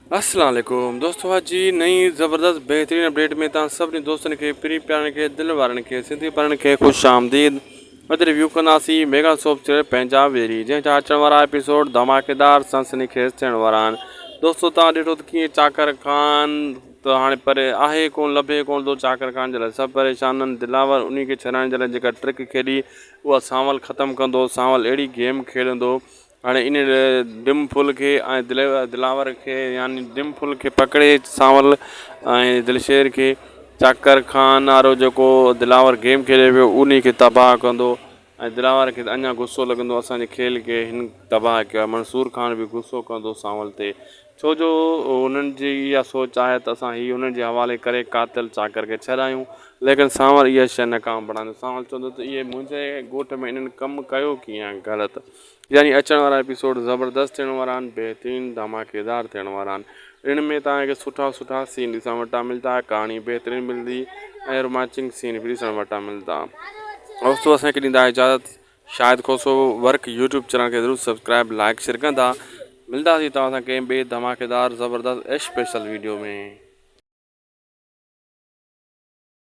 अस्सलाम वालेकुम दोस्तों, अॼु जी नई ज़बरदस्त बेहतरीन अपडेट में तव्हां सभिनी दोस्तनि खे प्री प्यारनि खे दिलि वारनि खे सिंधी पढ़नि खे ख़ुशि आमदीद। अॼु रिव्यू कंदासीं मेगा सोप सीरियल पंहिंजा वेरी, जंहिंजा अचण वारा एपिसोड धमाकेदार सनसनीखेज़ थियण वारा आहिनि। दोस्तों, तव्हां ॾिठो त कीअं चाकर खान त हाणे पर आहे कोन, लभे कोन थो चाकर खान जे लाइ सभु परेशान आहिनि। दिलावर उन खे छॾाइण जे लाइ जेका ट्रिक खेॾी उहा सांवल ख़तमु कंदो। सांवल अहिड़ी गेम खेॾंदो हाणे इन डिम फुल खे ऐं दिलावर खे, यानी डिम फुल खे पकड़े सांवल ऐं दिलशेर खे चाकर खान वारो जेको दिलावर गेम खेॾे पियो उन खे तबाह कंदो। ऐं दिलावर खे अञा गुस्सो लॻंदो असांजे खेल खे हिन तबाह कयो आहे। मंसूर खान बि गुस्सो कंदो सांवल ते, छो जो उन्हनि जी इहा सोच आहे त असां हीअ उन्हनि जे हवाले करे कातिल चाकर खे छॾायूं, लेकिन सांवल इहा शइ न काम बढ़ंदो। सांवल चवंदो त इहे मुंहिंजे ॻोठ में इन्हनि कमु कयो कीअं आहे ग़लति। यानी अचण वारा एपिसोड ज़बरदस्त थियण वारा आहिनि, बेहतरीन धमाकेदार थियण वारा आहिनि। इन में तव्हांखे सुठा सुठा सीन ॾिसण वटा मिलंदा, कहाणी बेहतरीन मिलंदी ऐं रोमांचिक सीन बि ॾिसण वटा मिलंदा। दोस्तों, असांखे ॾींदा इजाज़त। शायदि खोसो वर्क यूट्यूब चैनल खे ज़रूरु सब्सक्राइब लाइक शेयर कंदा। मिलंदासीं तव्हां सां कंहिं ॿिए धमाकेदार ज़बरदस्त ऐं स्पेशल वीडियो में।